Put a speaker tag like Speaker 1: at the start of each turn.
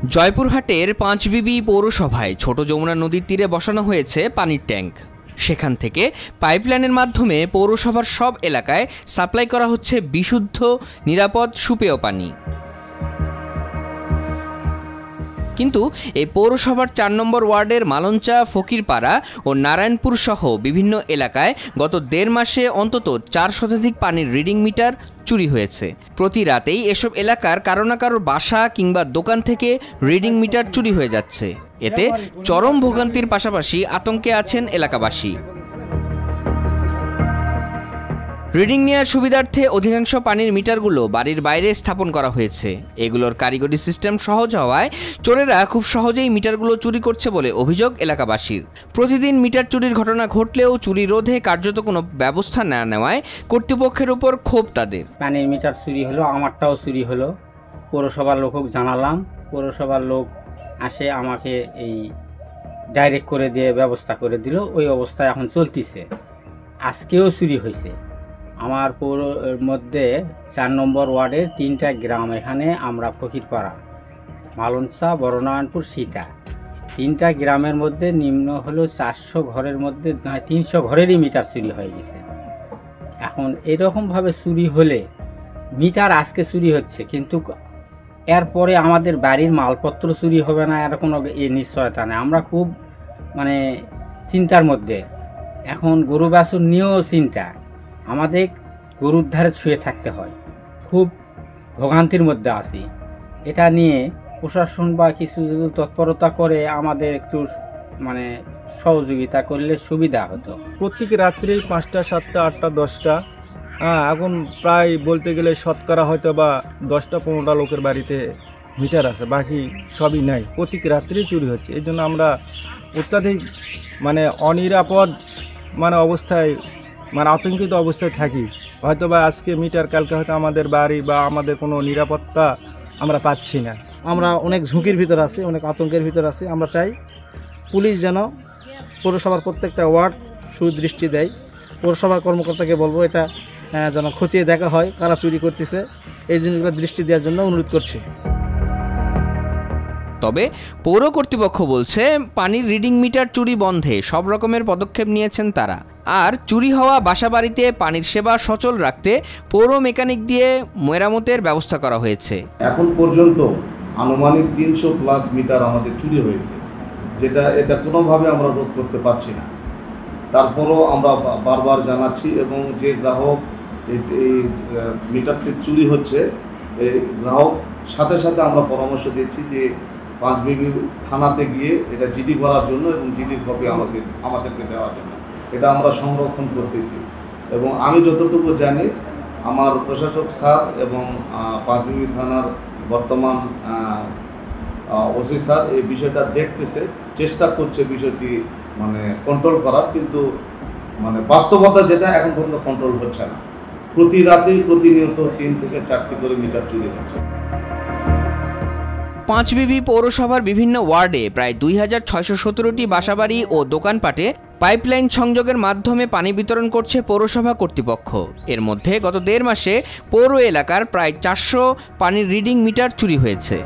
Speaker 1: জয়পুরহাটের পাঁচবিবি পৌরসভায় ছোট যমুনা নদীর তীরে বসানো হয়েছে পানির ট্যাঙ্ক। সেখান থেকে পাইপলাইনের মাধ্যমে পৌরসভার সব এলাকায় সাপ্লাই করা হচ্ছে বিশুদ্ধ নিরাপদ সুপেয় পানি। কিন্তু এই পৌরসভার ৪ নম্বর ওয়ার্ডের মালঞ্চা, ফকিরপাড়া ও নারায়ণপুর সহ বিভিন্ন এলাকায় গত ১.৫ মাসে অন্তত ৪ শতাধিক পানির রিডিং মিটার চুরি হয়েছে। প্রতি রাতেই এসব এলাকার কারো না কারো বাসা কিংবা দোকান থেকে রিডিং মিটার চুরি হয়ে যাচ্ছে। এতে চরম ভোগান্তির পাশাপাশি আতঙ্কে আছেন এলাকাবাসী। রিডিং নেওয়ার সুবিধার্থে অধিকাংশ পানির মিটারগুলো বাড়ির বাইরে স্থাপন করা হয়েছে। এগুলোর কারিগরি সিস্টেম সহজ হওয়ায় চোরেরা খুব সহজেই মিটারগুলো চুরি করছে বলে অভিযোগ এলাকাবাসীর। প্রতিদিন মিটার চুরির ঘটনা ঘটলেও চুরি রোধে কার্যত কোনো ব্যবস্থা না নেওয়ায় কর্তৃপক্ষের উপর ক্ষোভ তাদের।
Speaker 2: পানির মিটার চুরি হলো, আমারটাও চুরি হলো। পৌরসভার লোক জানালাম, পৌরসভার লোক আসে আমাকে এই ডাইরেক্ট করে দিয়ে ব্যবস্থা করে দিল। ওই অবস্থায় এখন চলতেছে। আজকেও চুরি হয়েছে। আমার পৌরের মধ্যে ৪ নম্বর ওয়ার্ডের 3টা গ্রাম, এখানে আমরা ফকিরপাড়া, মালঞ্চা, বড়নারায়ণপুর, সীতা, 3টা গ্রামের মধ্যে নিম্ন হলো 400 ঘরের মধ্যে 300 ঘরেরই মিটার চুরি হয়ে গেছে। এখন এরকমভাবে চুরি হলে মিটার আজকে চুরি হচ্ছে, কিন্তু এরপরে আমাদের বাড়ির মালপত্র চুরি হবে না এর কোনো নিশ্চয়তা নেই। আমরা খুব চিন্তার মধ্যে। এখন গরু বাছুর নিয়েও চিন্তা, আমাদের গরুর ধারে শুয়ে থাকতে হয়, খুব ভোগান্তির মধ্যে আছি। এটা নিয়ে প্রশাসন বা কিছু যদি তৎপরতা করে আমাদের একটু সহযোগিতা করলে সুবিধা হতো।
Speaker 3: প্রত্যেক রাত্রি 5টা, 7টা, 8টা, 10টা, এখন প্রায় বলতে গেলে শতকরা হয়তো বা 10টা 15টা লোকের বাড়িতে মিটার আছে, বাকি সবই নাই। প্রত্যেক রাত্রি চুরি হচ্ছে। এই জন্য আমরা অত্যাধিক অনিরাপদ অবস্থায় আতঙ্কিত অবস্থায় থাকি। হয়তো বা আজকে মিটার, কালকে হয়তো আমাদের বাড়ি বা আমাদের কোনো নিরাপত্তা আমরা পাচ্ছি না।
Speaker 4: আমরা অনেক ঝুঁকির ভিতর আছি, অনেক আতঙ্কের ভিতর আছি। আমরা চাই পুলিশ যেন পৌরসভার প্রত্যেকটা ওয়ার্ড সুদৃষ্টি দেয়। পৌরসভার কর্মকর্তাকে বলবো এটা যেন খতিয়ে দেখা হয় কারা চুরি করতেছে, এই জিনিসগুলো দৃষ্টি দেওয়ার জন্য অনুরোধ করছি।
Speaker 1: তবে পৌর কর্তৃপক্ষ বলছে পানির রিডিং মিটার চুরি বন্ধে সব রকমের পদক্ষেপ নিয়েছেন তারা। আর চুরি হওয়া বাসাবাড়িতে পানির সেবা সচল রাখতে পৌর মেকানিক দিয়ে মেরামতের ব্যবস্থা করা হয়েছে।
Speaker 5: এখন পর্যন্ত আনুমানিক 300+ মিটার আমাদের চুরি হয়েছে, এটা কোনোভাবে আমরা রোধ করতে পারছি না। তারপরও আমরা বারবার জানাচ্ছি এবং যে গ্রাহক এই মিটারটি চুরি হচ্ছে, এই গ্রাহক সাথে সাথে আমরা পরামর্শ দিচ্ছি যে পাঁচবিবি থানাতে গিয়ে এটা জিডি করার জন্য এবং জিডির কপি আমাদেরকে দেওয়ার জন্য এটা আমরা সংরক্ষণ করতেছি। এবং আমি যতটুকু জানি আমার প্রশাসক স্যার এবং পাঁচবিবি থানার বর্তমান ওসি স্যার এই বিষয়টা দেখতেছে, চেষ্টা করছে বিষয়টি কন্ট্রোল করার, কিন্তু বাস্তবতা যেটা এখন পর্যন্ত কন্ট্রোল হচ্ছে না। প্রতি রাতেই প্রতিনিয়ত 3 থেকে 4টি করে মিটার চুরি হচ্ছে।
Speaker 1: পাঁচবিবি পৌরসভার বিভিন্ন ওয়ার্ডে প্রায় 2617টি বাসাবাড়ি ও দোকানপাটে পাইপলাইন সংযোগের মাধ্যমে পানি বিতরণ করছে পৌরসভা কর্তৃপক্ষ। এর মধ্যে গত 1.5 মাসে পৌর এলাকার প্রায় 400 পানির রিডিং মিটার চুরি হয়েছে।